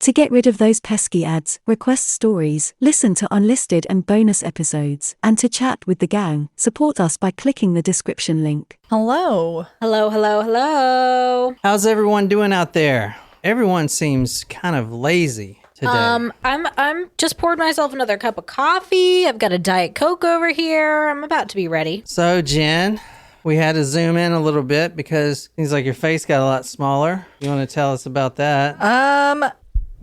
To get rid of those pesky ads, request stories, listen to unlisted and bonus episodes, and to chat with the gang, support us by clicking the description link. Hello. Hello, hello, hello. How's everyone doing out there? Everyone seems kind of lazy today. I'm just poured myself another cup of coffee. I've got a Diet Coke over here. I'm about to be ready. So, Jen, we had to zoom in a little bit because it seems like your face got a lot smaller. You want to tell us about that?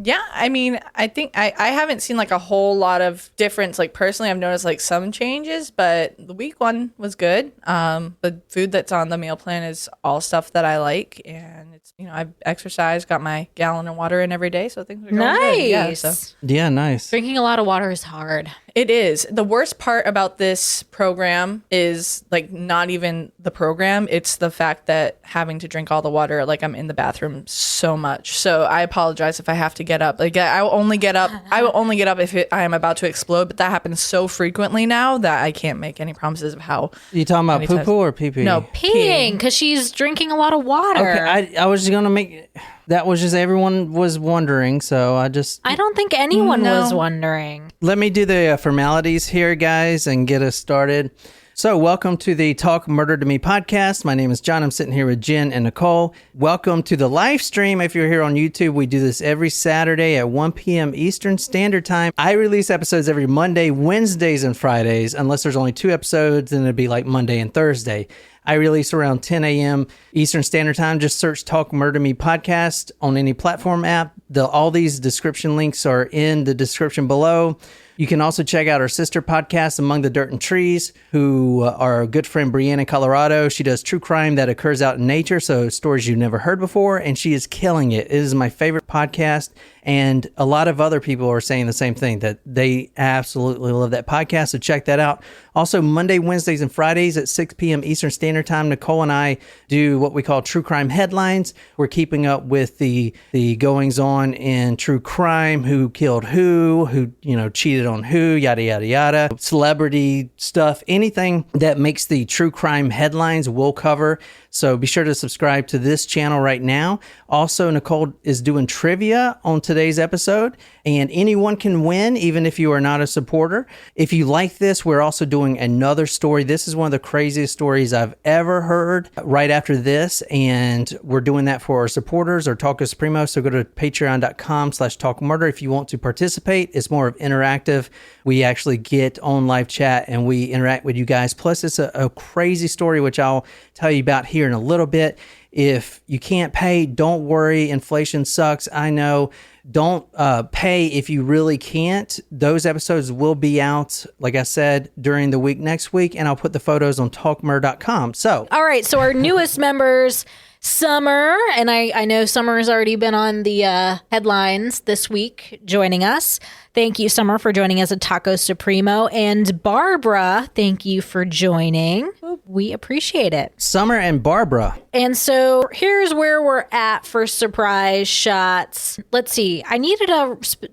Yeah, I mean, I think I haven't seen like a whole lot of difference. Like personally, I've noticed like some changes, but the week one was good. The food that's on the meal plan is all stuff that I like, and it's I've exercised, got my gallon of water in every day, so things are going good. Yeah, nice. Drinking a lot of water is hard. It is. The worst part about this program is like not even the program. It's the fact that having to drink all the water, like I'm in the bathroom so much. So I apologize if I have to get up. Like I will only get up. I will only get up if I am about to explode. But that happens so frequently now that I can't make any promises of how. You talking about poo-poo or pee-pee? No, Peeing, because she's drinking a lot of water. Okay, I was just going to make... That was just everyone was wondering, so I don't think anyone was wondering. Let me do the formalities here, guys, and get us started. So welcome to the Talk Murder to Me podcast. My name is John. I'm sitting here with Jen and Nicole. Welcome to the live stream. If you're here on YouTube, we do this every Saturday at 1 p.m. Eastern Standard Time. I release episodes every Monday, Wednesdays, and Fridays. Unless there's only 2 episodes, then it'd be like Monday and Thursday. I release around 10 a.m. Eastern Standard Time. Just search Talk Murder Me Podcast on any platform app. All these description links are in the description below. You can also check out our sister podcast, Among the Dirt and Trees, who are our good friend Brianna in Colorado. She does true crime that occurs out in nature, so stories you've never heard before, and she is killing it. It is my favorite podcast, and a lot of other people are saying the same thing, that they absolutely love that podcast, so check that out. Also, Monday, Wednesdays, and Fridays at 6 p.m. Eastern Standard Time, Nicole and I do what we call True Crime Headlines. We're keeping up with the goings-on in true crime, who killed who cheated on who, yada, yada, yada. Celebrity stuff, anything that makes the true crime headlines we'll cover. So be sure to subscribe to this channel right now. Also, Nicole is doing trivia on today's episode, and anyone can win, even if you are not a supporter. If you like this, we're also doing another story. This is one of the craziest stories I've ever heard right after this, and we're doing that for our supporters, our Talk Supremo. So go to patreon.com/talkmurder if you want to participate. It's more of interactive. We actually get on live chat and we interact with you guys. Plus, it's a crazy story, which I'll tell you about here in a little bit. If you can't pay, don't worry. Inflation sucks. I know. Don't pay if you really can't. Those episodes will be out, like I said, during the week next week, and I'll put the photos on talkmur.com. So, all right. So our newest members, Summer, and I know Summer has already been on the headlines this week, joining us. Thank you, Summer, for joining us at Taco Supremo. And Barbara, thank you for joining. We appreciate it. Summer and Barbara. And so here's where we're at for surprise shots. Let's see. I needed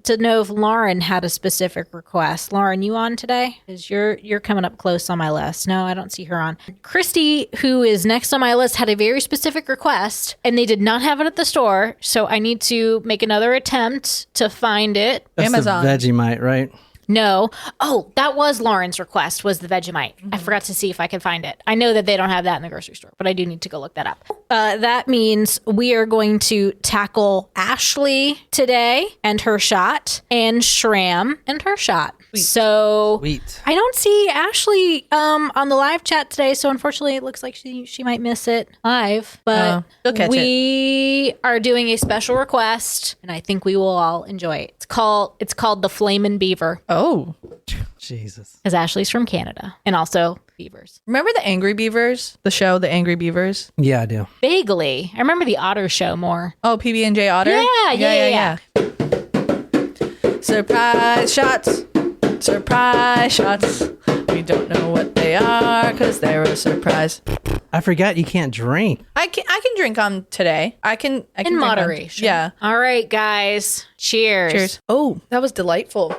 to know if Lauren had a specific request. Lauren, you on today? Because you're coming up close on my list. No, I don't see her on. Christy, who is next on my list, had a very specific request, and they did not have it at the store. So I need to make another attempt to find it. That's Amazon. The Vegemite, right? No. Oh, that was Lauren's request, was the Vegemite. I forgot to see if I could find it. I know that they don't have that in the grocery store, but I do need to go look that up. That means we are going to tackle Ashley today and her shot, and Shram and her shot. Sweet. So Sweet. I don't see Ashley on the live chat today, so unfortunately it looks like she might miss it live. But we are doing a special request, and I think we will all enjoy it. It's called the Flamin' Beaver. Oh, Jesus. Because Ashley's from Canada, and also beavers. remember the Angry Beavers? The show, The Angry Beavers? Yeah, I do. Vaguely. I remember the Otter show more. Oh, PB&J Otter? Yeah. Surprise shots. Surprise shots. We don't know what they are because they're a surprise. I forgot you can't drink. I can drink on today. I can In drink moderation. Yeah. All right, guys. Cheers. Cheers. Oh, that was delightful.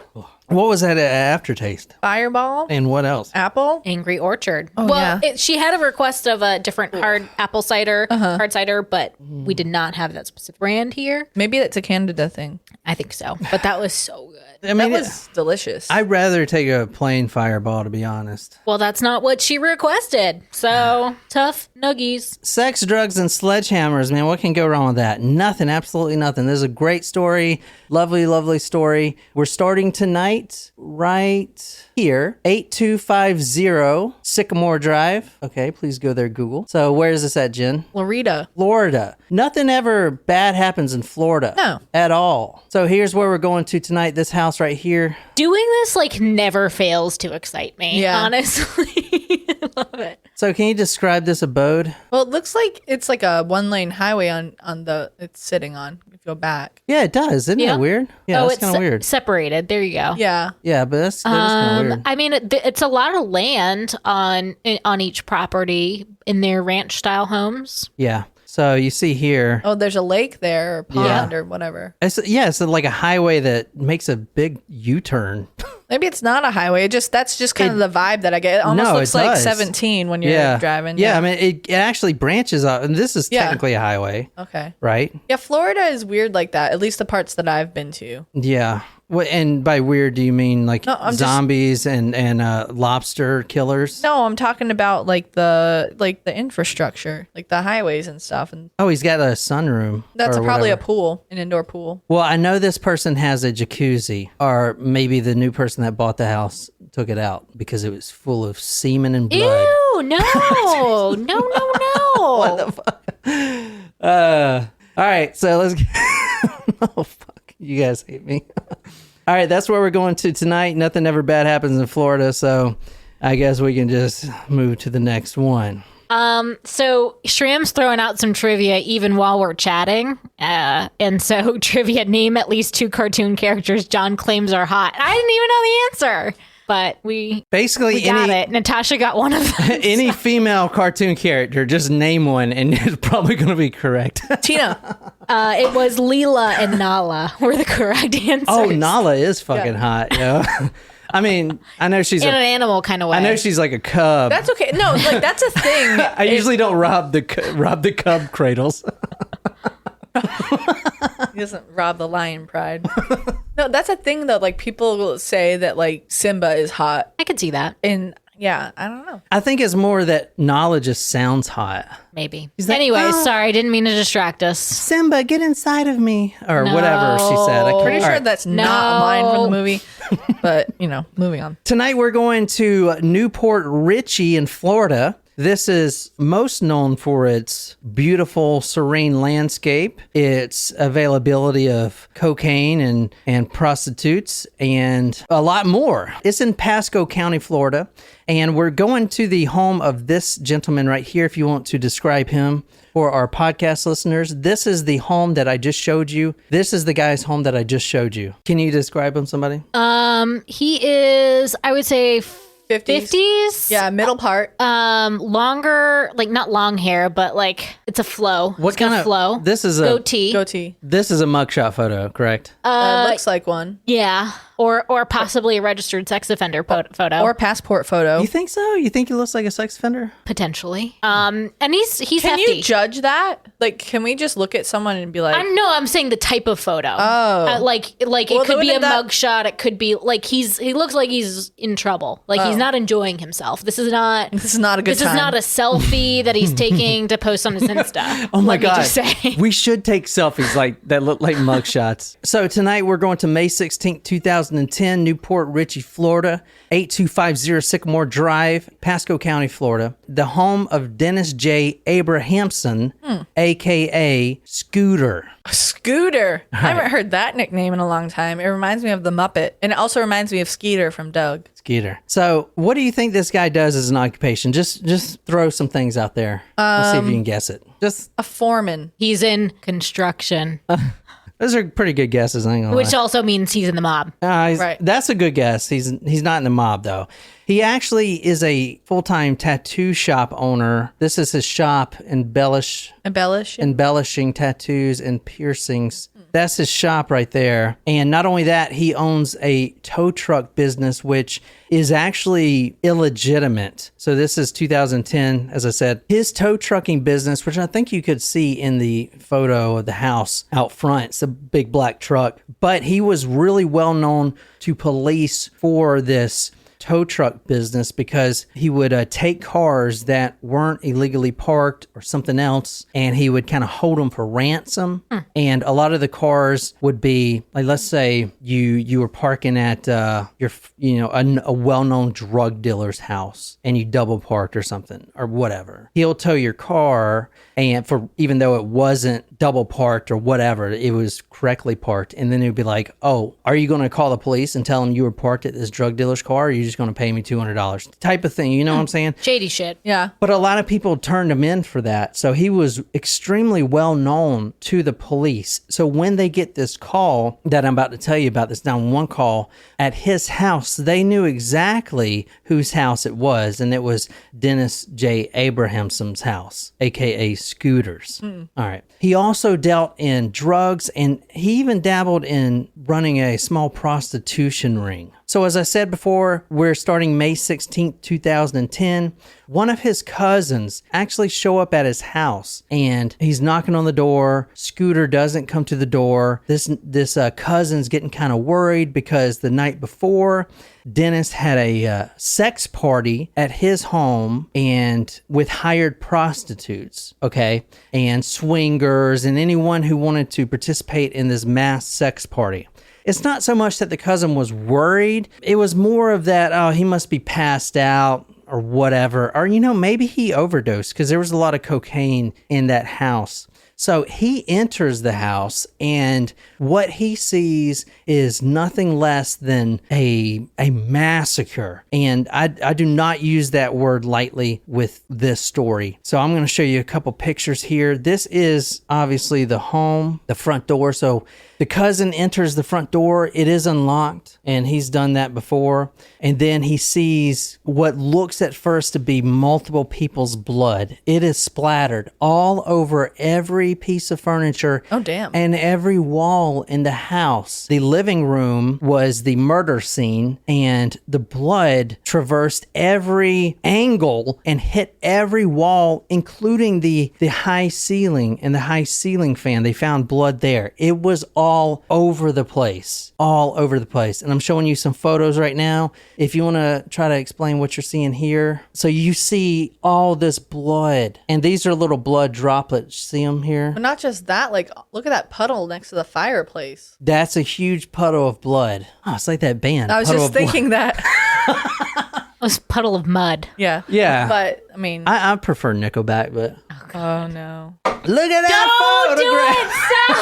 What was that aftertaste? Fireball, And what else? apple. Angry Orchard. Oh, well, yeah. she had a request of a different hard apple cider, hard cider, but we did not have that specific brand here. Maybe it's a Canada thing. I think so. But that was so good. I mean, That was delicious. I'd rather take a plain Fireball, to be honest. Well, that's not what she requested. So tough nuggies. Sex, drugs, and sledgehammers, man. What can go wrong with that? Nothing, absolutely nothing. This is a great story. Lovely, lovely story. We're starting tonight right here, 8250 Sycamore Drive. Okay, please go there, Google. So where is this at, Jen? Florida. Florida. Nothing ever bad happens in Florida. No. At all. So here's where we're going to tonight. This house right here. Doing this like never fails to excite me. Yeah. Honestly. I love it. So can you describe this abode? Well, it looks like it's like a 1-lane highway on the it's sitting on. If you go back. Yeah, it does. Isn't Yeah. that weird? Yeah, oh, that's it's kind of weird. separated. There you go. Yeah. Yeah, but that is kind of weird. I mean, it's a lot of land on each property in their ranch style homes. Yeah. So you see here, Oh, there's a lake there or pond or whatever. it's like a highway that makes a big U-turn. Maybe it's not a highway. That's just kind of the vibe that I get. It almost No, looks it like does. 17 when you're driving. Yeah, I mean, it actually branches out, and this is Yeah. technically a highway, Okay. right? Yeah, Florida is weird like that. At least the parts that I've been to. Yeah. And by weird, do you mean like No, I'm just- zombies and lobster killers? No, I'm talking about like the infrastructure, like the highways and stuff, and Oh, he's got a sunroom. that's or probably whatever. a pool, an indoor pool. Well, I know this person has a jacuzzi, or maybe the new person that bought the house took it out because it was full of semen and blood. Ew, no, no. All right, so let's get... Oh, fuck. You guys hate me. All right, that's where we're going to tonight. Nothing ever bad happens in Florida, so I guess we can just move to the next one. So Shram's throwing out some trivia even while we're chatting. And so trivia, name at least 2 cartoon characters John claims are hot. I didn't even know the answer, but we got it. Natasha got one of them. Any female cartoon character, just name one, and it's probably going to be correct. Tina. It was Leela and Nala were the correct answers. Oh, Nala is fucking hot, yeah. I mean, I know she's In an animal kind of way. I know she's like a cub. That's okay. No, like that's a thing. I usually don't rob the cub cradles. He doesn't rob the lion pride. No, that's a thing though. Like people will say that like Simba is hot, I could see that. and yeah, I don't know. I think it's more that Nala just sounds hot. Maybe. like, Anyway, "Oh." sorry, didn't mean to distract us. Simba, get inside of me, or whatever she said. Pretty sure that's not a line from the movie, but moving on. Tonight we're going to Port Richey in Florida. This is most known for its beautiful, serene landscape, its availability of cocaine and prostitutes, and a lot more. It's in Pasco County, Florida, and we're going to the home of this gentleman right here, if you want to describe him for our podcast listeners. This is the home that I just showed you. This is the guy's home that I just showed you. Can you describe him, somebody? He is, I would say, 50s. Yeah, middle part. Longer, like not long hair, but like it's a flow. What It's got kind of flow? This is a goatee. Goatee. This is a mugshot photo, correct? Looks like one. Yeah, or possibly a registered sex offender photo, Or passport photo. You think so? You think he looks like a sex offender? potentially. And he's Can hefty. you judge that? Like, can we just look at someone and be like, I'm saying the type of photo. Oh. Like Well, it could be a wouldn't that- mugshot. It could be like he looks like he's in trouble. Like he's not enjoying himself. This is not. this is not a good This time? is not a selfie that he's taking to post on his Insta. Oh my Let me God. just say. We should take selfies like that look like mugshots. So tonight we're going to May 16th, 2010, Newport Richey, Florida, 8250 Sycamore Drive, Pasco County, Florida. The home of Dennis J. Abrahamsen, a.k.a. Scooter. Scooter. I haven't heard that nickname in a long time. It reminds me of the Muppet. And it also reminds me of Skeeter from Doug. Skeeter. So what do you think this guy does as an occupation? Just throw some things out there. Let's see if you can guess it. Just A foreman. He's in construction, those are pretty good guesses, I ain't gonna lie. which also means he's in the mob. Right. That's a good guess. He's not in the mob though. He actually is a full-time tattoo shop owner. This is his shop, embellishing tattoos and piercings That's his shop right there. And not only that, he owns a tow truck business, which is actually illegitimate. So this is 2010, as I said. His tow trucking business, which I think you could see in the photo of the house out front, it's a big black truck. But he was really well known to police for this tow truck business because he would take cars that weren't illegally parked or something else, and he would kind of hold them for ransom. And a lot of the cars would be like, let's say you were parking at a well-known drug dealer's house and you double parked or something or whatever. He'll tow your car, and for even though it wasn't double parked or whatever, it was correctly parked, and then it would be like, oh, are you going to call the police and tell them you were parked at this drug dealer's car, or are you just going to pay me $200 type of thing? You know what I'm saying? Shady shit. Yeah. But a lot of people turned him in for that. So he was extremely well known to the police. So when they get this call that I'm about to tell you about, this 911 call at his house, they knew exactly whose house it was. And it was Dennis J. Abrahamsen's house, aka Scooters. All right. He also dealt in drugs, and he even dabbled in running a small prostitution ring. So as I said before, we're starting May 16th, 2010. One of his cousins actually show up at his house, and he's knocking on the door. Scooter doesn't come to the door. This cousin's getting kind of worried because the night before, Dennis had a sex party at his home and with hired prostitutes, okay, and swingers and anyone who wanted to participate in this mass sex party. It's not so much that the cousin was worried. It was more of that, oh, he must be passed out or whatever. Or, maybe he overdosed because there was a lot of cocaine in that house. So he enters the house, and what he sees is nothing less than a massacre. And I do not use that word lightly with this story. So I'm going to show you a couple pictures here. This is obviously the home, the front door. So the cousin enters the front door. It is unlocked, and he's done that before. And then he sees what looks at first to be multiple people's blood. It is splattered all over every piece of furniture. Oh, damn. And every wall in the house. The living room was the murder scene, and the blood traversed every angle and hit every wall, including the high ceiling and the high ceiling fan. They found blood there. It was all over the place. All over the place. And I'm showing you some photos right now. If you want to try to explain what you're seeing here. So you see all this blood, and these are little blood droplets. See them here? But not just that, like, look at that puddle next to the fireplace. That's a huge puddle of blood. Oh, it's like that band. I was just thinking that. It was a puddle of mud. Yeah. Yeah. But, I mean. I prefer Nickelback, but. Oh, no. Look at that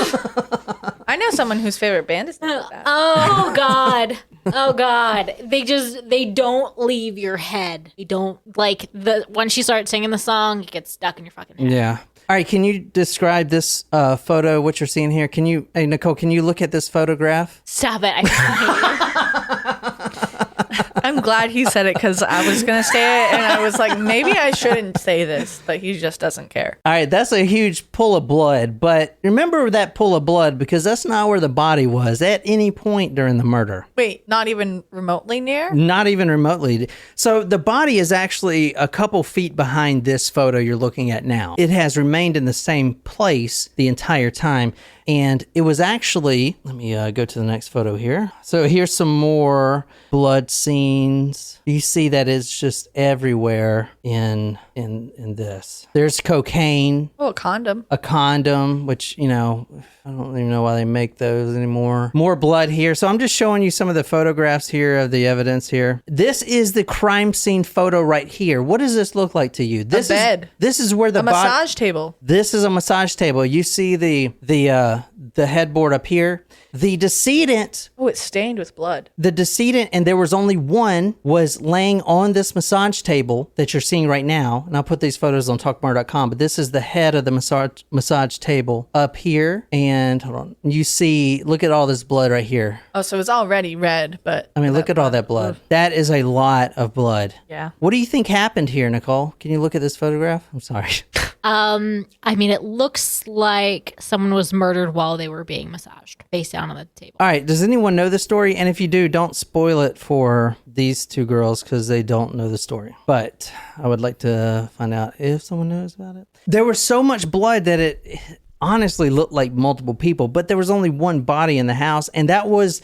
photograph. I know someone whose favorite band is Nickelback. Oh, God. Oh, God. They don't leave your head. They don't, once you start singing the song, it gets stuck in your fucking head. Yeah. All right, can you describe this photo, what you're seeing here? Hey, Nicole, can you look at this photograph? Stop it. I I'm glad he said it because I was going to say it and I was like, maybe I shouldn't say this, but he just doesn't care. All right, that's a huge pool of blood, but remember that pool of blood because that's not where the body was at any point during the murder. Wait, not even remotely near? Not even remotely. So the body is actually a couple feet behind this photo you're looking at now. It has remained in the same place the entire time. And it was actually, let me go to the next photo here. So here's some more blood scenes. You see that it's just everywhere in this. There's cocaine. Oh, a condom. A condom, which, I don't even know why they make those anymore. More blood here. So I'm just showing you some of the photographs here of the evidence here. This is the crime scene photo right here. What does this look like to you? This a bed. This is where the massage table. This is a massage table. You see the headboard up here. The decedent. Oh, it's stained with blood. The decedent, and there was only one, was laying on this massage table that you're seeing right now. And I'll put these photos on talkmurder.com, but this is the head of the massage table up here. And hold on. You see, look at all this blood right here. Oh, so it's already red, but. I mean, look at all that blood. That is a lot of blood. Yeah. What do you think happened here, Nicole? Can you look at this photograph? I'm sorry. I mean, it looks like someone was murdered while they were being massaged, face down on the table. All right. Does anyone know the story? And if you do, don't spoil it for these two girls because they don't know the story. But I would like to find out if someone knows about it. There was so much blood that it honestly looked like multiple people, but there was only one body in the house, and that was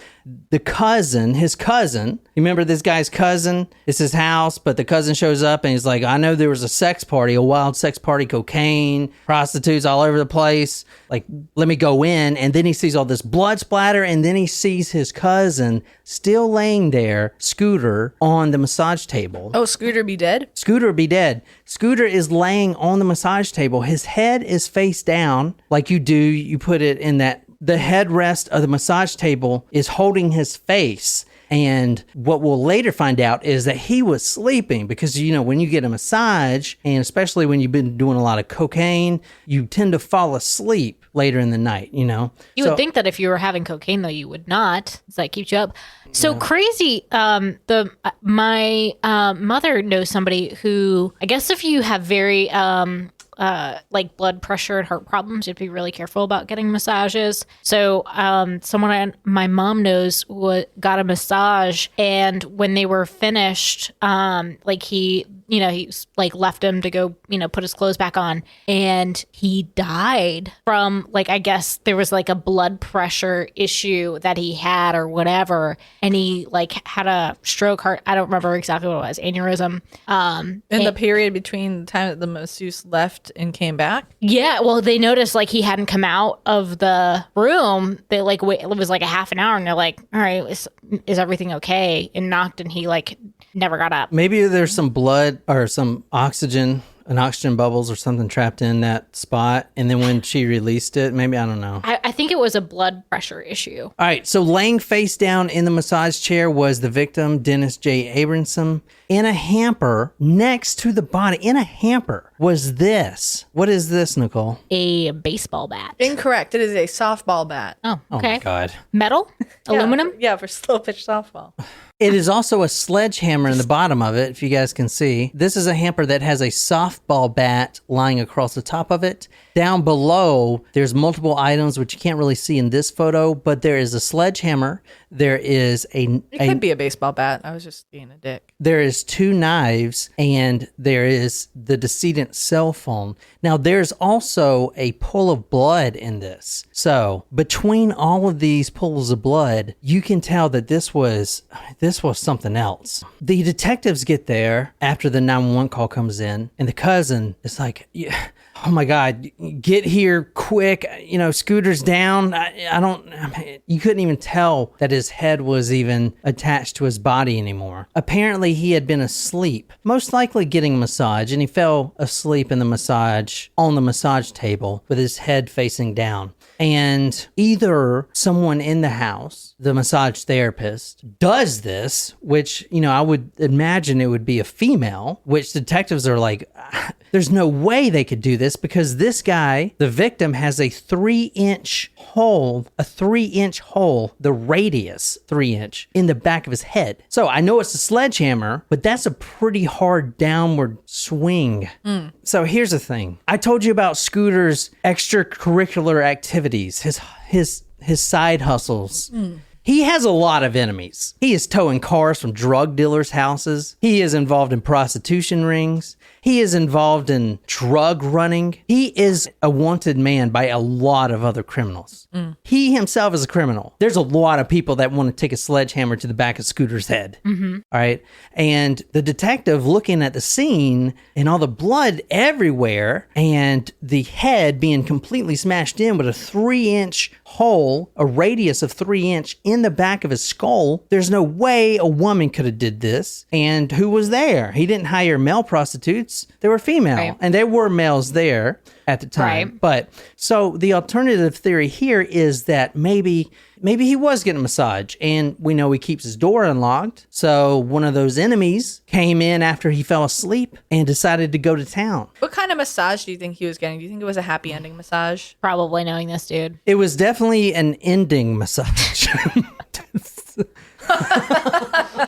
his cousin. You remember this guy's cousin? It's his house, but the cousin shows up and he's like, I know there was a sex party, a wild sex party, cocaine, prostitutes all over the place. Like, let me go in. And then he sees all this blood splatter, and then he sees his cousin still laying there, Scooter, on the massage table. Oh, Scooter be dead? Scooter be dead. Scooter is laying on the massage table. His head is face down, like you put it in that. The headrest of the massage table is holding his face. And what we'll later find out is that he was sleeping because, when you get a massage, and especially when you've been doing a lot of cocaine, you tend to fall asleep later in the night, You would think that if you were having cocaine, though, you would not. It's like keeps you up. So crazy. My mother knows somebody who, I guess if you have very like blood pressure and heart problems, you'd be really careful about getting massages. So someone my mom knows got a massage, and when they were finished, like he like left him to go, put his clothes back on, and he died from, like, I guess there was like a blood pressure issue that he had or whatever, and he like had a stroke, I don't remember exactly what it was, aneurysm. In the period between the time that the masseuse left and came back? Yeah, well, they noticed like he hadn't come out of the room. They like it was like a half an hour, and they're like, all right, is everything okay? And knocked, and he like never got up. Maybe there's some blood or some oxygen bubbles or something trapped in that spot. And then when she released it, maybe, I don't know. I think it was a blood pressure issue. All right. So laying face down in the massage chair was the victim, Dennis J. Abrahamsen. In a hamper next to the body, in a hamper, was this. What is this, Nicole? A baseball bat. Incorrect. It is a softball bat. Oh, okay. Oh, my God. Metal? Aluminum? Yeah, for slow pitch softball. It is also a sledgehammer in the bottom of it, if you guys can see. This is a hamper that has a softball bat lying across the top of it. Down below, there's multiple items, which you can't really see in this photo, but there is a sledgehammer. There is It could be a baseball bat. I was just being a dick. There is 2 knives, and there is the decedent's cell phone. Now, there's also a pool of blood in this. So, between all of these pools of blood, you can tell that this was something else. The detectives get there after the 911 call comes in, and the cousin is like, yeah, oh my God, get here quick. Scooter's down. You couldn't even tell that his head was even attached to his body anymore. Apparently he had been asleep, most likely getting a massage, and he fell asleep in the massage on the massage table with his head facing down. And either someone in the house, the massage therapist, does this, which, I would imagine it would be a female, which detectives are like, there's no way they could do this because this guy, the victim, has a 3-inch hole, the radius 3-inch in the back of his head. So I know it's a sledgehammer, but that's a pretty hard downward swing. So here's the thing. I told you about Scooter's extracurricular activities, his side hustles. He has a lot of enemies. He is towing cars from drug dealers' houses. He is involved in prostitution rings. He is involved in drug running. He is a wanted man by a lot of other criminals. He himself is a criminal. There's a lot of people that want to take a sledgehammer to the back of Scooter's head. All right. And the detective looking at the scene and all the blood everywhere and the head being completely smashed in with a 3-inch hole, a radius of 3-inch in the back of his skull. There's no way a woman could have did this. And who was there? He didn't hire male prostitutes. They were female, right. And there were males there at the time. Right. But so the alternative theory here is that maybe he was getting a massage, and we know he keeps his door unlocked. So one of those enemies came in after he fell asleep and decided to go to town. What kind of massage do you think he was getting? Do you think it was a happy ending massage? Probably, knowing this dude. It was definitely an ending massage.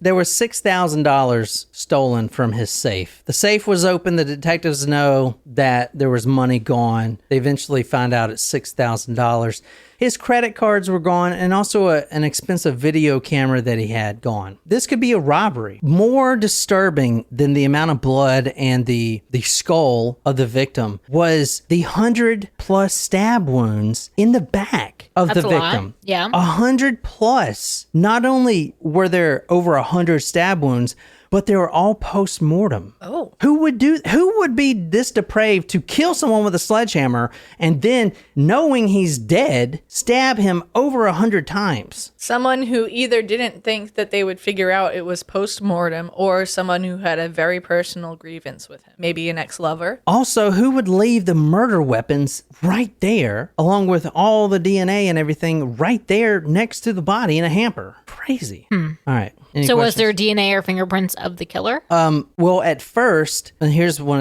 There was $6,000 stolen from his safe. The safe was open. The detectives know that there was money gone. They eventually find out it's $6,000. His credit cards were gone, and also an expensive video camera that he had gone. This could be a robbery. More disturbing than the amount of blood and the skull of the victim was the 100+ stab wounds in the back of That's the a victim. lot. Yeah. 100+. Not only were there over 100 stab wounds, but they were all post-mortem. Oh. Who would be this depraved to kill someone with a sledgehammer and then, knowing he's dead, stab him over 100 times? Someone who either didn't think that they would figure out it was post-mortem, or someone who had a very personal grievance with him. Maybe an ex-lover. Also, who would leave the murder weapons right there, along with all the DNA and everything, right there next to the body in a hamper? Crazy. All right. Any So questions? was there DNA or fingerprints of the killer? Well, at first, and here's one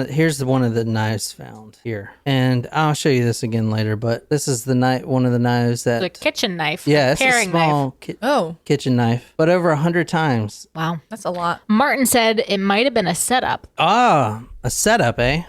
of the knives found here, and I'll show you this again later. But this is one of the knives that The kitchen knife. yeah, it's a paring knife. small Oh, kitchen knife, but over 100 times. Wow. that's a lot. Martin said it might have been a setup. Ah, a setup, eh?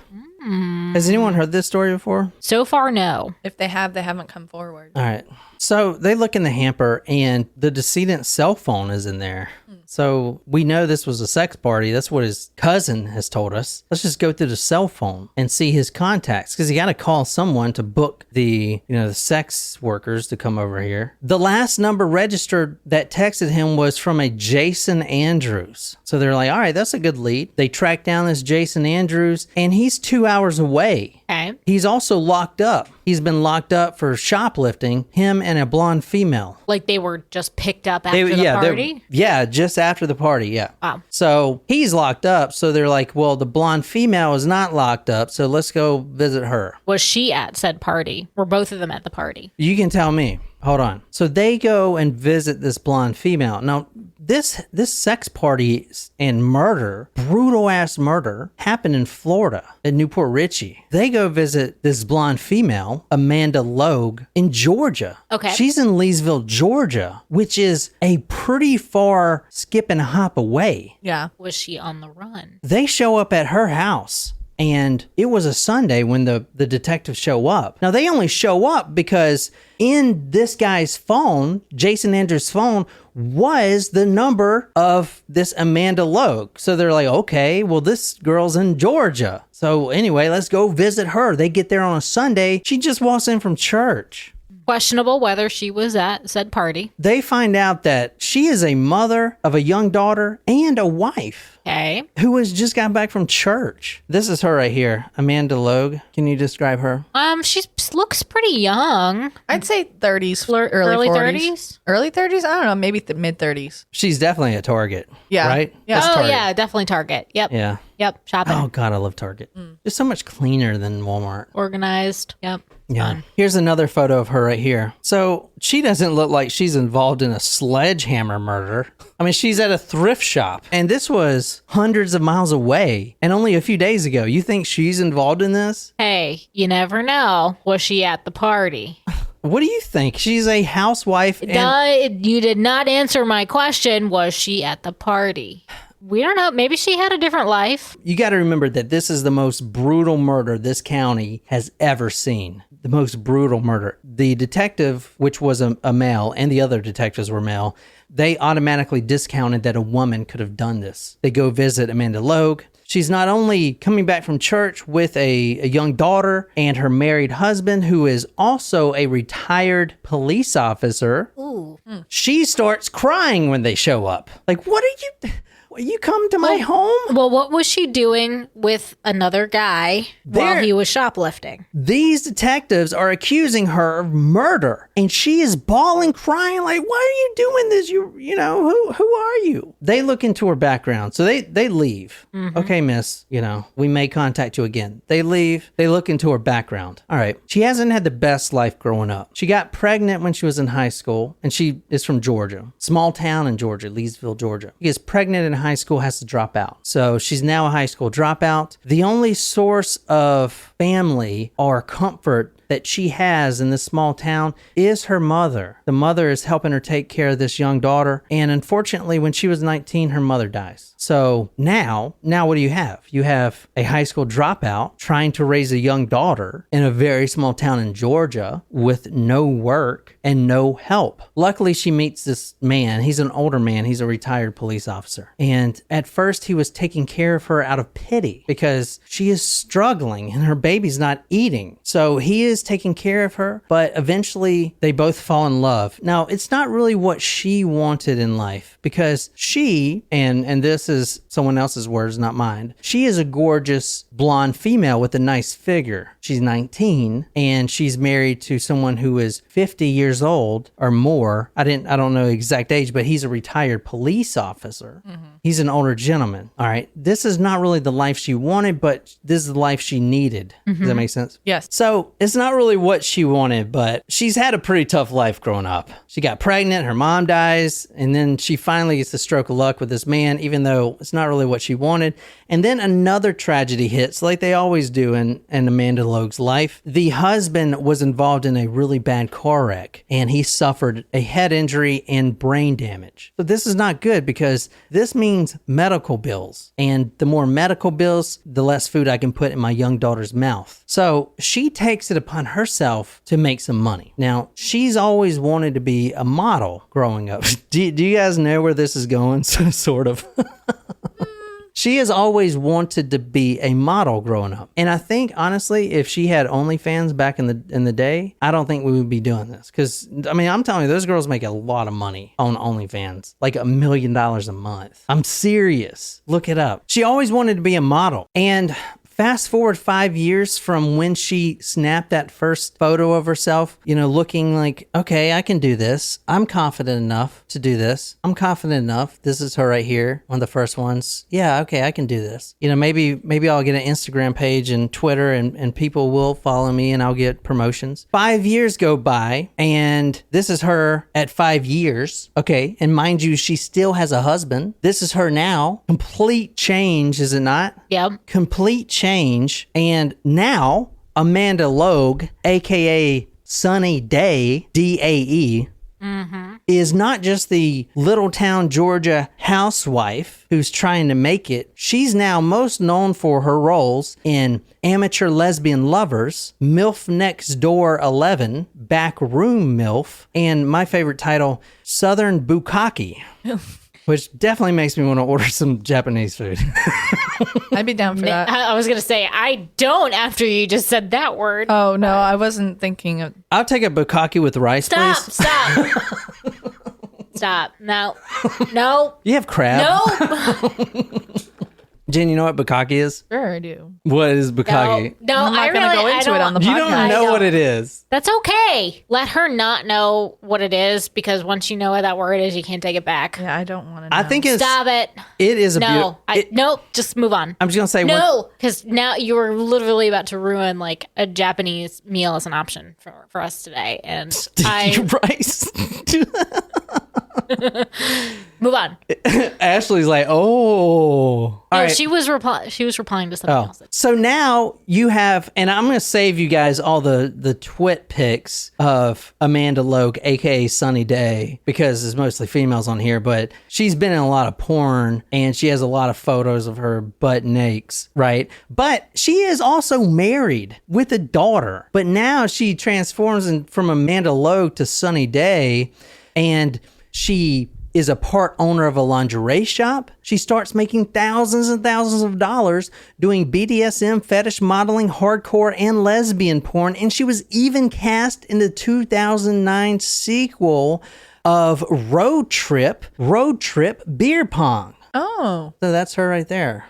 Has anyone heard this story before? So far, no. If they have, they haven't come forward. All right. So they look in the hamper, and the decedent's cell phone is in there. So we know this was a sex party. That's what his cousin has told us. Let's just go through the cell phone and see his contacts, because he got to call someone to book the sex workers to come over here. The last number registered that texted him was from a Jason Andrews. So they're like, all right, that's a good lead. They track down this Jason Andrews, and he's 2 hours away. Okay. He's also locked up. He's been locked up for shoplifting, him and a blonde female. Like they were just picked up after the party? Yeah, just after the party, yeah. Wow. So he's locked up, so they're like, well, the blonde female is not locked up, so let's go visit her. Was she at said party? Were both of them at the party? You can tell me. Hold on. So they go and visit this blonde female. Now, this sex party and murder, brutal ass murder, happened in Florida at Port Richey. They go visit this blonde female, Amanda Logue, in Georgia. Okay. She's in Leesville, Georgia, which is a pretty far skip and hop away. Yeah. Was she on the run? They show up at her house, and it was a Sunday when the detectives show up. Now, they only show up because in this guy's phone, Jason Andrews' phone, was the number of this Amanda Logue. So they're like, okay, well, this girl's in Georgia. So anyway, let's go visit her. They get there on a Sunday. She just walks in from church. Questionable whether she was at said party. They find out that she is a mother of a young daughter and a wife Okay. who has just got back from church. This is her right here, Amanda Logue. Can you describe her? She looks pretty young. I'd say 30s, Early 40s. 30s? Early 30s? I don't know, maybe the mid 30s. She's definitely a Target. Yeah. Right? Yeah. That's Oh, Target. yeah, definitely Target. Yep. Yeah. Yep. Shopping. Oh, God, I love Target. It's so much cleaner than Walmart. Organized. Yep. Yeah. Fun. Here's another photo of her right here. So she doesn't look like she's involved in a sledgehammer murder. I mean, she's at a thrift shop, and this was hundreds of miles away and only a few days ago. You think she's involved in this? Hey, you never know. Was she at the party? What do you think? She's a housewife. And You did not answer my question. Was she at the party? We don't know. Maybe she had a different life. you got to remember that this is the most brutal murder this county has ever seen. The most brutal murder. The detective, which was a male, and the other detectives were male, they automatically discounted that a woman could have done this. They go visit Amanda Logue. She's not only coming back from church with a young daughter and her married husband, who is also a retired police officer. Ooh. She starts crying when they show up. Like, what are you... You come to my home? Well, what was she doing with another guy while he was shoplifting? These detectives are accusing her of murder, and she is bawling, crying, like, why are you doing this? You know, who are you? They look into her background. So they leave. Okay, miss, we may contact you again. They leave. They look into her background. All right. She hasn't had the best life growing up. She got pregnant when she was in high school, and she is from Georgia. Small town in Georgia, Leesville, Georgia. She gets pregnant in high school, has to drop out. So she's now a high school dropout. The only source of family or comfort that she has in this small town is her mother. The mother is helping her take care of this young daughter. And unfortunately, when she was 19, her mother dies. So now what do you have? You have a high school dropout trying to raise a young daughter in a very small town in Georgia with no work and no help. Luckily, she meets this man. He's an older man. He's a retired police officer. And at first, he was taking care of her out of pity because she is struggling and her baby's not eating. So he is taking care of her, but eventually they both fall in love. Now, it's not really what she wanted in life because she, and this is someone else's words, not mine, she is a gorgeous blonde female with a nice figure. She's 19 and she's married to someone who is 50 years old or more. I don't know the exact age, but he's a retired police officer. He's an older gentleman. All right. This is not really the life she wanted, but this is the life she needed. Does that make sense? Yes. So it's not really what she wanted, but she's had a pretty tough life growing up. She got pregnant, her mom dies, and then she finally gets the stroke of luck with this man, even though it's not really what she wanted. And then another tragedy hits, like they always do in Amanda Logue's life. The husband was involved in a really bad car wreck, and he suffered a head injury and brain damage. So this is not good because this means medical bills. And the more medical bills, the less food I can put in my young daughter's mouth. So she takes it upon herself to make some money. Now, she's always wanted to be a model growing up. Do you guys know where this is going? Sort of. She has always wanted to be a model growing up. And I think, honestly, if she had OnlyFans back in the day, I don't think we would be doing this. Because, I mean, I'm telling you, those girls make a lot of money on OnlyFans. Like $1 million a month. I'm serious. Look it up. She always wanted to be a model. And fast forward 5 years from when she snapped that first photo of herself, looking like, okay, I can do this. I'm confident enough to do this. I'm confident enough. This is her right here, one of the first ones. Yeah, okay, I can do this. Maybe I'll get an Instagram page and Twitter and people will follow me and I'll get promotions. 5 years go by and this is her at 5 years. Okay, and mind you, she still has a husband. This is her now. Complete change, is it not? Yep. Complete change. And now Amanda Logue, aka Sunny Day, DAE, is not just the little town Georgia housewife who's trying to make it. She's now most known for her roles in Amateur Lesbian Lovers, MILF Next Door 11, Backroom MILF, and my favorite title, Southern Bukkake. Which definitely makes me want to order some Japanese food. I'd be down for that. I was going to say, I don't after you just said that word. Oh, no, I wasn't thinking of... I'll take a bukkake with rice, please. Stop. Stop. No. You have crab? No. Jen, you know what bukkake is? Sure, I do. What is bukkake? No, I'm not going to go into it on the podcast. You don't know what it is. That's okay. Let her not know what it is because once you know what that word is, you can't take it back. Yeah, I don't want to know. I think it's... Stop it. It is a No. Nope. Just move on. I'm just going to say... No, because now you were literally about to ruin like a Japanese meal as an option for us today. And rice. Move on. Ashley's like, oh. No, right. she was replying to something else. So now you have, and I'm going to save you guys all the twit pics of Amanda Logue, aka Sunny Day, because there's mostly females on here, but she's been in a lot of porn and she has a lot of photos of her butt nakes, right? But she is also married with a daughter. But now she transforms from Amanda Logue to Sunny Day, and she is a part owner of a lingerie shop. She starts making thousands and thousands of dollars doing BDSM, fetish modeling, hardcore, and lesbian porn. And she was even cast in the 2009 sequel of Road Trip Beer Pong. Oh. So that's her right there.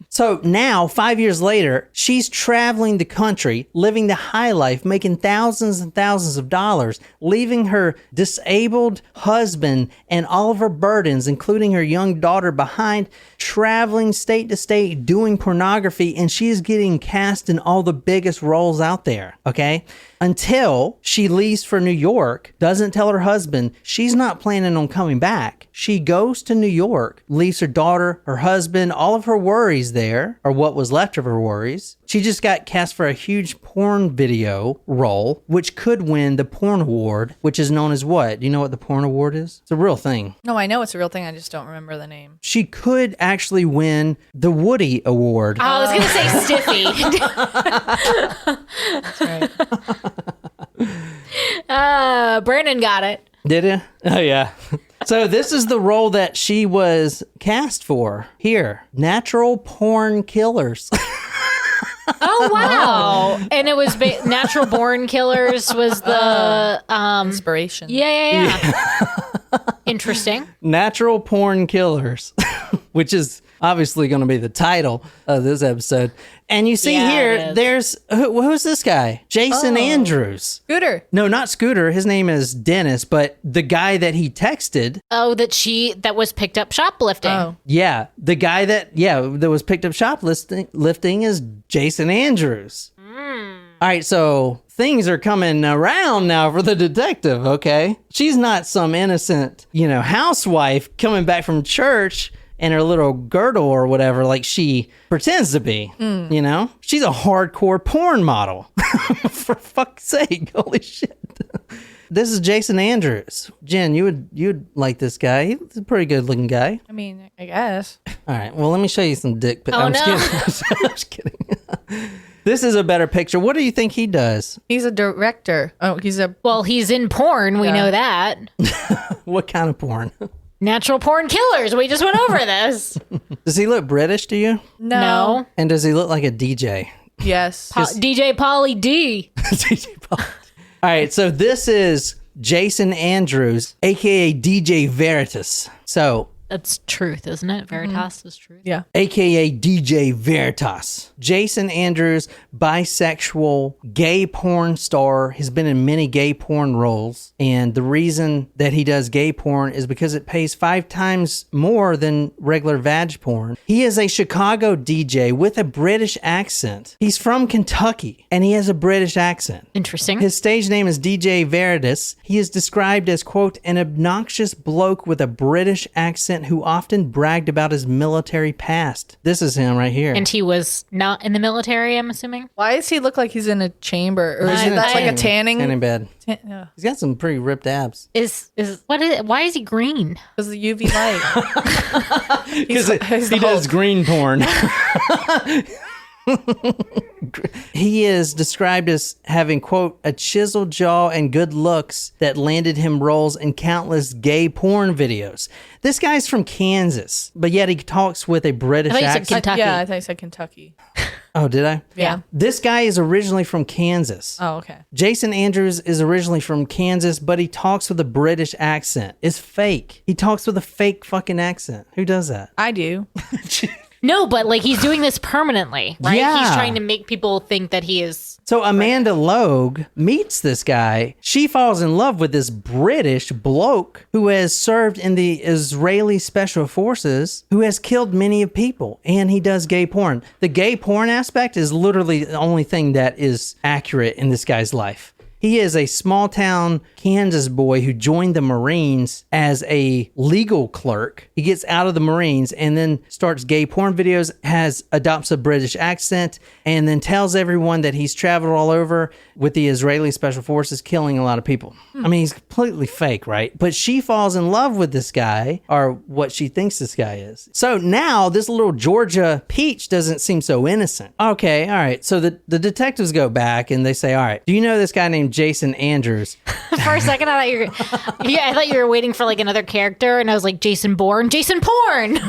So now, 5 years later, she's traveling the country, living the high life, making thousands and thousands of dollars, leaving her disabled husband and all of her burdens, including her young daughter, behind, traveling state to state, doing pornography, and she is getting cast in all the biggest roles out there, okay? Until she leaves for New York, doesn't tell her husband she's not planning on coming back. She goes to New York, leaves her daughter, her husband, all of her worries there, or what was left of her worries, She just got cast for a huge porn video role, which could win the porn award, which is known as what? Do you know what the porn award is? It's a real thing. No, I know it's a real thing. I just don't remember the name. She could actually win the Woody Award. I was going to say Stiffy. That's right. Brandon got it. Did you? Oh, yeah. So this is the role that she was cast for here. Natural porn killers. Oh, wow. And it was Natural Born Killers was the... Inspiration. Yeah. Interesting. Natural porn killers, which is obviously going to be the title of this episode. And you see here, there's, who's this guy? Jason Andrews. Scooter. No, not Scooter. His name is Dennis, but the guy that he texted. Oh, that was picked up shoplifting. Oh. Yeah, the guy that was picked up shoplifting is Jason Andrews. All right, so things are coming around now for the detective, okay? She's not some innocent, housewife coming back from church and her little girdle or whatever like she pretends to be, She's a hardcore porn model. For fuck's sake, holy shit. This is Jason Andrews. Jen, you'd like this guy. He's a pretty good looking guy. I mean, I guess. All right, well, let me show you some dick pics. Oh, I'm no. just kidding. I'm just kidding. This is a better picture. What do you think he does? He's a director. Oh, he's in porn. We know that. What kind of porn? Natural porn killers. We just went over this. Does he look British to you? No. And does he look like a DJ? Yes. DJ Polly D. DJ Polly. All right, so this is Jason Andrews, a.k.a. DJ Veritas. So... That's truth, isn't it? Veritas is truth. Yeah. A.k.a. DJ Veritas. Jason Andrews, bisexual, gay porn star, has been in many gay porn roles. And the reason that he does gay porn is because it pays 5 times more than regular vag porn. He is a Chicago DJ with a British accent. He's from Kentucky, and he has a British accent. Interesting. His stage name is DJ Veritas. He is described as, quote, an obnoxious bloke with a British accent who often bragged about his military past. This is him right here. And he was not in the military, I'm assuming? Why does he look like he's in a chamber? Or is that like a tanning bed? Yeah. He's got some pretty ripped abs. Why is he green? Because the UV light. Because he does green porn. He is described as having, quote, a chiseled jaw and good looks that landed him roles in countless gay porn videos. This guy's from Kansas, but yet he talks with a British accent. Kentucky. Yeah, I thought you said Kentucky. Oh, did I? Yeah. This guy is originally from Kansas. Oh, okay. Jason Andrews is originally from Kansas, but he talks with a British accent. It's fake. He talks with a fake fucking accent. Who does that? I do. No, but he's doing this permanently, right? Yeah. He's trying to make people think that he is... So Amanda Logue meets this guy. She falls in love with this British bloke who has served in the Israeli Special Forces, who has killed many people, and he does gay porn. The gay porn aspect is literally the only thing that is accurate in this guy's life. He is a small town Kansas boy who joined the Marines as a legal clerk. He gets out of the Marines and then starts gay porn videos, adopts a British accent, and then tells everyone that he's traveled all over with the Israeli Special Forces, killing a lot of people. I mean, he's completely fake, right? But she falls in love with this guy, or what she thinks this guy is. So now this little Georgia peach doesn't seem so innocent. Okay, all right. So the detectives go back and they say, all right, do you know this guy named Jason Andrews? For a second, I thought you were waiting for another character, and I was like, Jason Bourne, Jason Porn.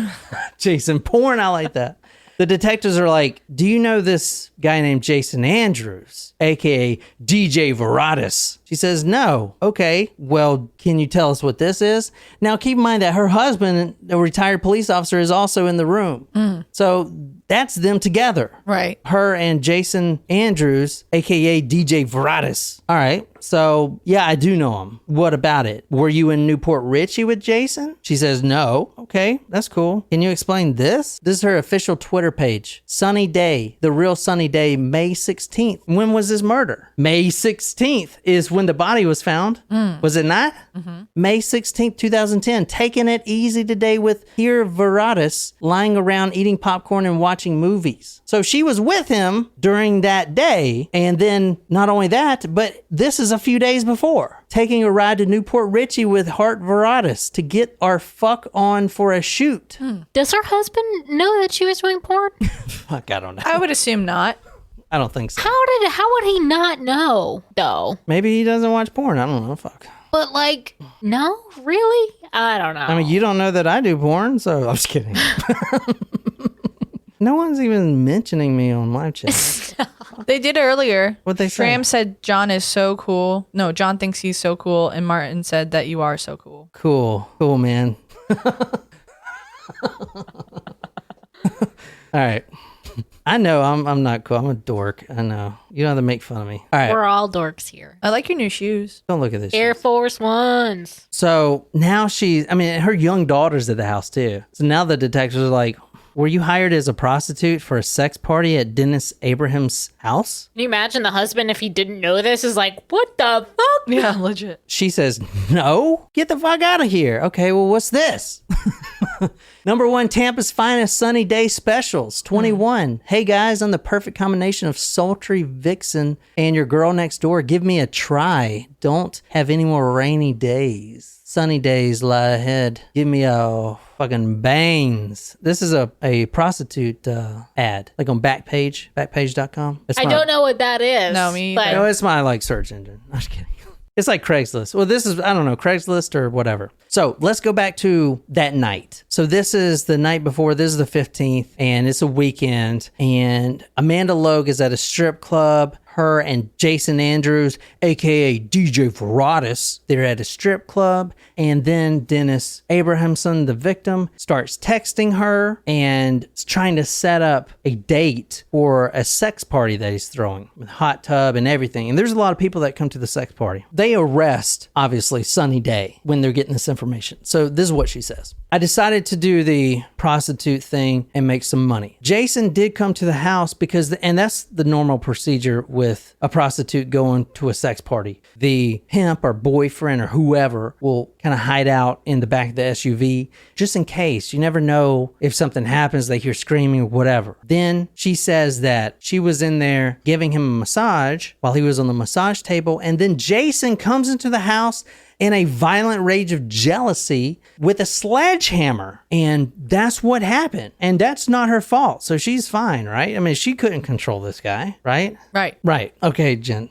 Jason Porn, I like that. The detectives are like, do you know this guy named Jason Andrews, a.k.a. DJ Veritas? She says, no. Okay, well, can you tell us what this is? Now, keep in mind that her husband, a retired police officer, is also in the room. So that's them together. Right. Her and Jason Andrews, a.k.a. DJ Veritas. All right. So, yeah, I do know him. What about it? Were you in Port Richey with Jason? She says, no. Okay, that's cool. Can you explain this? This is her official Twitter page. Sunny day, the real sunny day, May 16th. When was this murder? May 16th is when the body was found. Was it not? May 16th, 2010. Taking it easy today with here Veritas lying around eating popcorn and watching watching movies. So she was with him during that day. And then not only that, but this is a few days before. Taking a ride to Port Richey with Hart Veratus to get our fuck on for a shoot. Does her husband know that she was doing porn? Fuck, I don't know. I would assume not. I don't think so. How would he not know, though? Maybe he doesn't watch porn. I don't know. Fuck. But like, no, really? I don't know. I mean, you don't know that I do porn, so I'm just kidding. No one's even mentioning me on live chat. They did earlier. What'd they say? Graham said John is so cool. No, John thinks he's so cool. And Martin said that you are so cool. Cool, man. All right. I know I'm not cool. I'm a dork. I know. You don't have to make fun of me. All right. We're all dorks here. I like your new shoes. Don't look at this. Air shit. Force Ones. So now her young daughter's at the house too. So now the detectives are like, were you hired as a prostitute for a sex party at Dennis Abraham's house? Can you imagine the husband, if he didn't know this, is like, what the fuck? Yeah, legit. She says, no, get the fuck out of here. Okay, well, what's this? Number 1, Tampa's finest sunny day specials, 21. Hey guys, I'm the perfect combination of sultry vixen and your girl next door. Give me a try. Don't have any more rainy days. Sunny days lie ahead. Give me a fucking bangs. This is a prostitute ad, like on Backpage, backpage.com. I don't know what that is. No, me either. No, it's my search engine. I'm just kidding. It's like Craigslist. Well, this is, I don't know, Craigslist or whatever. So let's go back to that night. So this is the night before. This is the 15th, and it's a weekend. And Amanda Logue is at a strip club. Her and Jason Andrews, a.k.a. DJ Veratus, they're at a strip club. And then Dennis Abrahamsen, the victim, starts texting her and is trying to set up a date for a sex party that he's throwing with a hot tub and everything. And there's a lot of people that come to the sex party. They arrest, obviously, Sunny Day when they're getting this information. So this is what she says. I decided to do the prostitute thing and make some money. Jason did come to the house because, and that's the normal procedure with a prostitute going to a sex party. The pimp or boyfriend or whoever will kind of hide out in the back of the SUV just in case. You never know if something happens, they hear screaming or whatever. Then she says that she was in there giving him a massage while he was on the massage table. And then Jason comes into the house in a violent rage of jealousy with a sledgehammer. And that's what happened. And that's not her fault. So she's fine, right? I mean, she couldn't control this guy, right? Right. Right. Okay, Jen.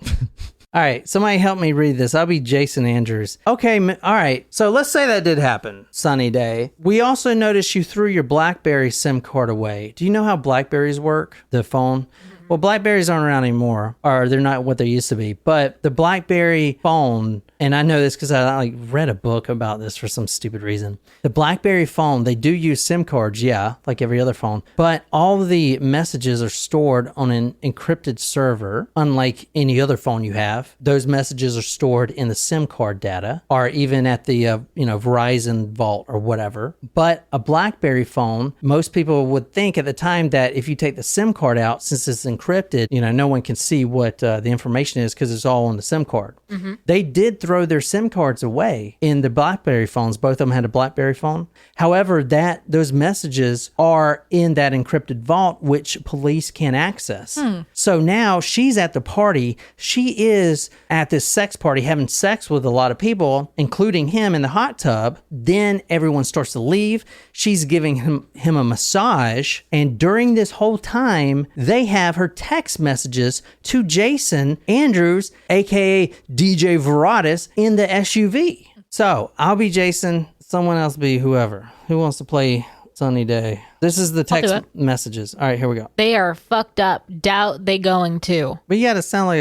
All right, somebody help me read this. I'll be Jason Andrews. Okay, all right. So let's say that did happen, Sunny Day. We also noticed you threw your BlackBerry SIM card away. Do you know how BlackBerries work, the phone? Well, BlackBerries aren't around anymore, or they're not what they used to be. But the BlackBerry phone, and I know this because I read a book about this for some stupid reason. The BlackBerry phone, they do use SIM cards, yeah, like every other phone. But all of the messages are stored on an encrypted server, unlike any other phone you have. Those messages are stored in the SIM card data, or even at the Verizon vault or whatever. But a BlackBerry phone, most people would think at the time that if you take the SIM card out, since it's encrypted, no one can see what the information is because it's all on the SIM card. Mm-hmm. They did throw their SIM cards away in the BlackBerry phones. Both of them had a BlackBerry phone. However, those messages are in that encrypted vault, which police can access. So now she's at the party. She is at this sex party having sex with a lot of people, including him in the hot tub. Then everyone starts to leave. She's giving him a massage. And during this whole time, they have her text messages to Jason Andrews, aka DJ Veratus, in the SUV. So I'll be Jason, someone else be whoever. Who wants to play Sunny Day? This is the text messages. All right, here we go. They are fucked up. Doubt they going to. But you gotta sound like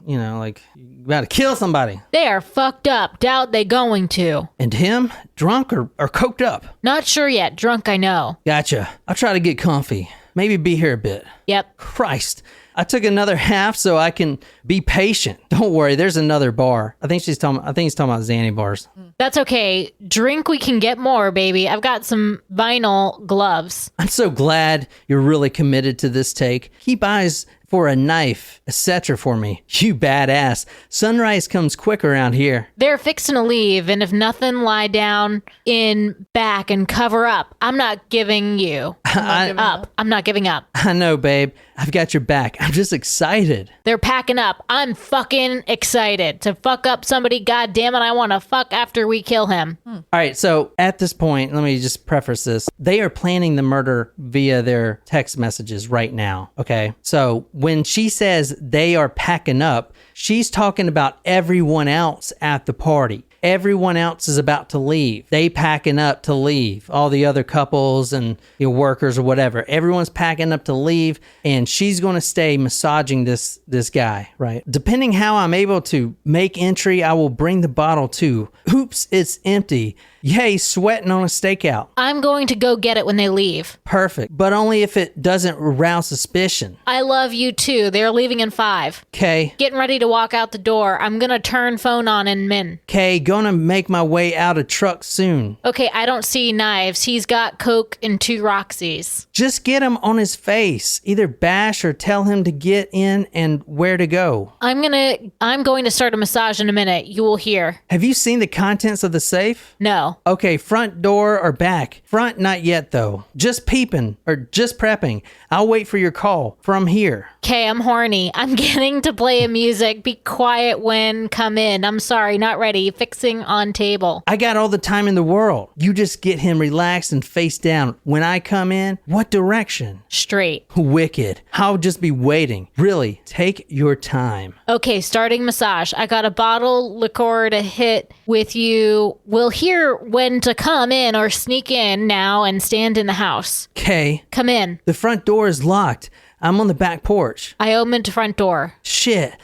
like you gotta kill somebody. They are fucked up. Doubt they going to. And him, drunk or coked up? Not sure yet. Drunk, I know. Gotcha. I'll try to get comfy. Maybe be here a bit. Yep. Christ. I took another half so I can be patient. Don't worry, there's another bar. I think he's talking about Xanny bars. That's okay. Drink, we can get more, baby. I've got some vinyl gloves. I'm so glad you're really committed to this take. He buys for a knife, etc. for me. You badass. Sunrise comes quick around here. They're fixing to leave, and if nothing, lie down in back and cover up. I'm not giving you up. I'm not giving up. I know, babe. I've got your back. I'm just excited. They're packing up. I'm fucking excited to fuck up somebody. God damn it, I want to fuck after we kill him. All right, so at this point, let me just preface this. They are planning the murder via their text messages right now, okay? So when she says they are packing up, she's talking about everyone else at the party. Everyone else is about to leave. They packing up to leave. All the other couples and workers or whatever. Everyone's packing up to leave, and she's going to stay massaging this guy, right? Depending how I'm able to make entry, I will bring the bottle too. Oops, it's empty. Yay, sweating on a stakeout. I'm going to go get it when they leave. Perfect, but only if it doesn't arouse suspicion. I love you too. They're leaving in 5. Okay. Getting ready to walk out the door. I'm going to turn phone on in min. Okay, gonna make my way out of truck soon. Okay, I don't see knives. He's got Coke and 2 Roxys. Just get him on his face. Either bash or tell him to get in and where to go. I'm going to start a massage in a minute. You will hear. Have you seen the contents of the safe? No. Okay, front door or back? Front, not yet though. Just peeping or just prepping. I'll wait for your call from here. Okay, I'm horny. I'm getting to play music. Be quiet when come in. I'm sorry, not ready. Fixing on table. I got all the time in the world. You just get him relaxed and face down. When I come in, what direction? Straight. Wicked. I'll just be waiting. Really, take your time. Okay, starting massage. I got a bottle liqueur to hit with you. We'll hear when to come in or sneak in now and stand in the house. Okay. Come in. The front door is locked. I'm on the back porch. I opened the front door. Shit.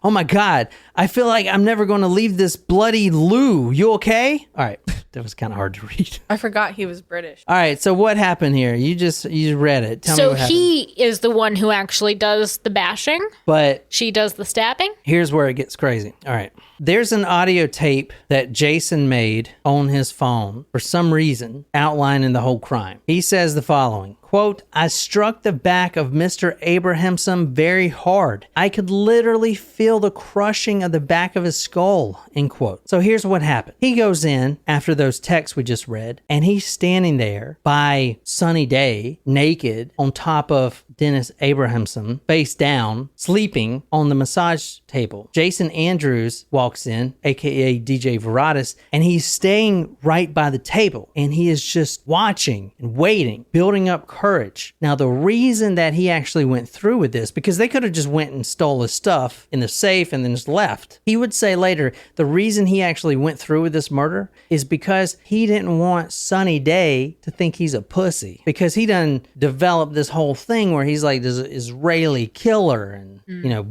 Oh my God. I feel like I'm never going to leave this bloody loo. You okay? All right. That was kind of hard to read. I forgot he was British. All right. So what happened here? You read it. Tell me what happened. So he is the one who actually does the bashing. But She does the stabbing. here's where it gets crazy. All right. There's an audio tape that Jason made on his phone for some reason outlining the whole crime. He says the following, quote, I struck the back of Mr. Abrahamsen very hard. I could literally feel the crushing of the back of his skull, end quote. So here's what happened. He goes in after those texts we just read, and he's standing there by sunny day, naked, on top of Dennis Abrahamsen, face down, sleeping on the massage table. Jason Andrews walks in, aka DJ Veratus, and he's staying right by the table, and he is just watching and waiting, building up courage. Now, the reason that he actually went through with this, because they could have just went and stole his stuff in the safe and then just left. He would say later, the reason he actually went through with this murder is because he didn't want Sunny Day to think he's a pussy, because he done developed this whole thing where he's like this Israeli killer and,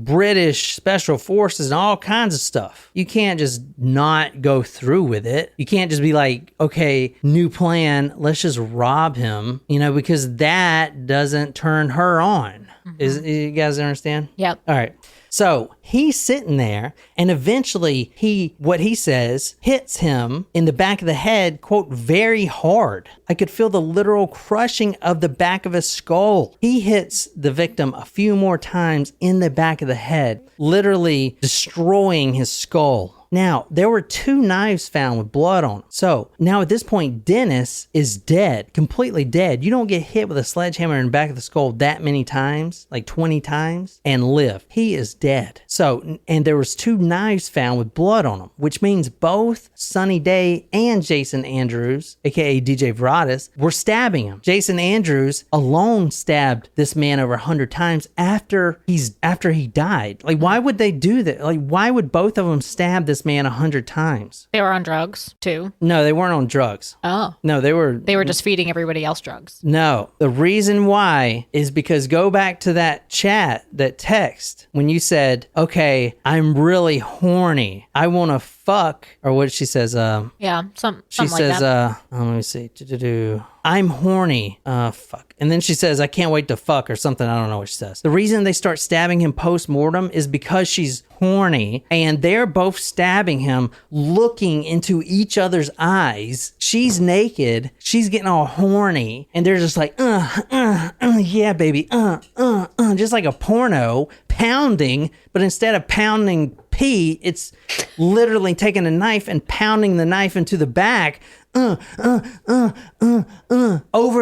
British special forces and all kinds of stuff. You can't just not go through with it. You can't just be like, okay, new plan, let's just rob him, because that doesn't turn her on. You guys understand? Yep. All right. So he's sitting there, and eventually what he says hits him in the back of the head, quote, very hard. I could feel the literal crushing of the back of his skull. He hits the victim a few more times in the back of the head, literally destroying his skull. Now, there were 2 knives found with blood on them. So now at this point, Dennis is dead, completely dead. You don't get hit with a sledgehammer in the back of the skull that many times, like 20 times, and live. He is dead. So, and there was 2 knives found with blood on them, which means both Sunny Day and Jason Andrews, aka DJ Veratus, were stabbing him. Jason Andrews alone stabbed this man over 100 times after he died. Like, why would they do that? Like, why would both of them stab this man 100 times? They were on drugs too. No, they weren't on drugs. Oh. No, they were just feeding everybody else drugs. No, the reason why is because go back to that chat, that text, when you said, okay, I'm really horny. I want to fuck, or what she says, yeah, something she like says, that. let me see. I'm horny. Fuck. And then she says, I can't wait to fuck or something. I don't know what she says. The reason they start stabbing him post-mortem is because she's horny and they're both stabbing him, looking into each other's eyes. She's naked. She's getting all horny and they're just like, yeah, baby. Just like a porno pounding, but instead of pounding pee, it's literally taking a knife and pounding the knife into the back. Over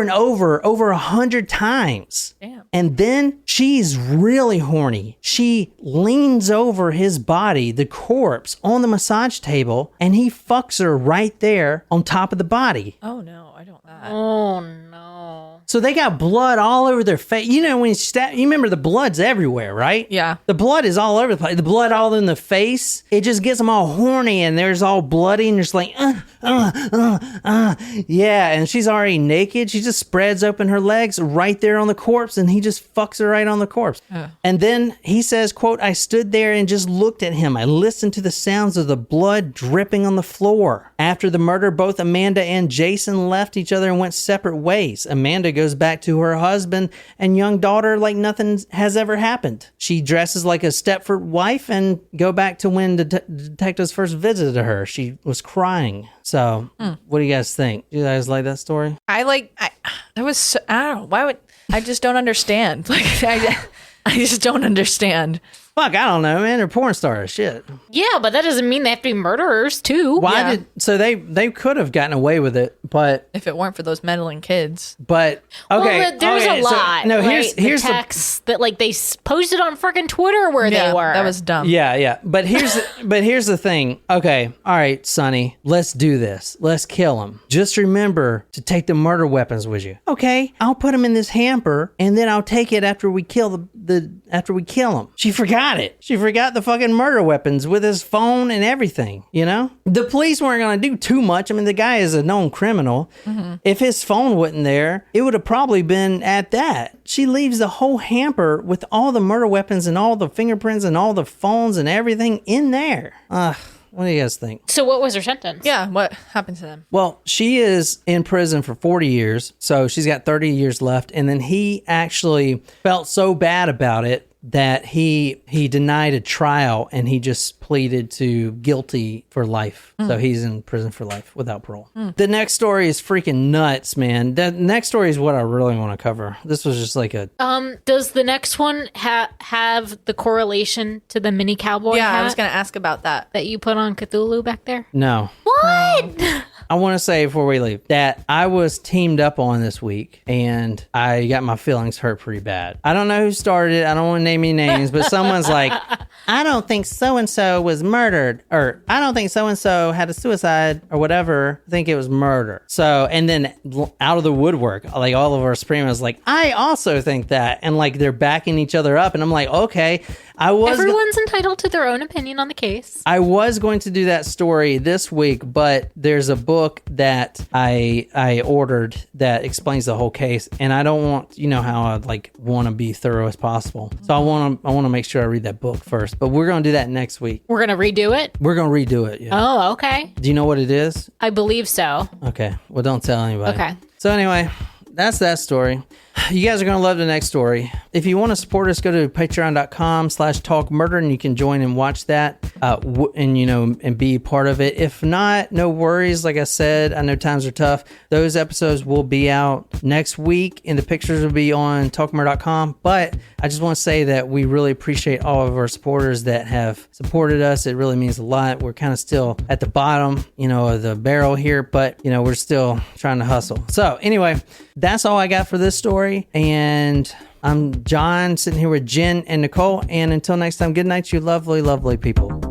and over 100 times. Damn. And then she's really horny. She leans over his body, the corpse, on the massage table, and he fucks her right there on top of the body. Oh no, I don't. Oh no. So they got blood all over their face. You know, when you stab, you remember the blood's everywhere, right? Yeah. The blood is all over the place. The blood all in the face. It just gets them all horny and there's all bloody and just like, yeah. And she's already naked. She just spreads open her legs right there on the corpse and he just fucks her right on the corpse. And then he says, quote, I stood there and just looked at him. I listened to the sounds of the blood dripping on the floor. After the murder, both Amanda and Jason left each other and went separate ways. Amanda goes back to her husband and young daughter like nothing has ever happened. She dresses like a Stepford wife and go back to when the detectives first visited her. She was crying. So what do you guys think? Do you guys like that story? I was, I don't know. Why would, I just don't understand. Like, I just don't understand. Fuck, I don't know, man. They're porn stars. Shit. Yeah, but that doesn't mean they have to be murderers too. Why so they could have gotten away with it, but If it weren't for those meddling kids. okay. Well, but there's a lot. No, right? here's the texts that like they posted on freaking Twitter where Yeah, they were. that was dumb. Yeah. But here's the thing. Okay, all right, Sonny, let's do this. Let's kill him. Just remember to take the murder weapons with you. Okay, I'll put them in this hamper, and then I'll take it after we kill after we kill him. She forgot it. She forgot the fucking murder weapons with his phone and everything. You know, the police weren't gonna do too much. I mean, the guy is a known criminal. Mm-hmm. If his phone wasn't there, it would have probably been at that. She leaves the whole hamper with all the murder weapons and all the fingerprints and all the phones and everything in there. What do you guys think? So what was her sentence? Yeah, what happened to them? Well, she is in prison for 40 years, so she's got 30 years left. And then he actually felt so bad about it that he denied a trial and he just pleaded to guilty for life. So he's in prison for life without parole. The next story is freaking nuts, man. The next story is what I really want to cover. This was just like a... Does the next one have the correlation to the mini cowboy Yeah, hat I was going to ask about that. that you put on Cthulhu back there? No. What? I want to say before we leave that I was teamed up on this week and I got my feelings hurt pretty bad. I don't know who started it. I don't want to name any names, but someone's like, I don't think so-and-so was murdered, or I don't think so-and-so had a suicide or whatever. I think it was murder. So, and then out of the woodwork, like all of our screamers like, I also think that. And like they're backing each other up. And I'm like, okay, Everyone's entitled to their own opinion on the case. I was going to do that story this week, but there's a book that I ordered that explains the whole case, and I don't want, you know how I like want to be thorough as possible. So I want to make sure I read that book first. But we're going to do that next week. We're going to redo it? We're going to redo it. Yeah. Oh, okay. Do you know what it is? I believe so. Okay. Well, don't tell anybody. Okay. So anyway, that's that story. You guys are going to love the next story. If you want to support us, go to patreon.com/talkmurder and you can join and watch that and be part of it. If not, no worries. Like I said, I know times are tough. Those episodes will be out next week and the pictures will be on talkmurder.com. But I just want to say that we really appreciate all of our supporters that have supported us. It really means a lot. We're kind of still at the bottom, of the barrel here, but we're still trying to hustle. So anyway, that's all I got for this story. And I'm John, sitting here with Jen and Nicole. And until next time, good night, you lovely, lovely people.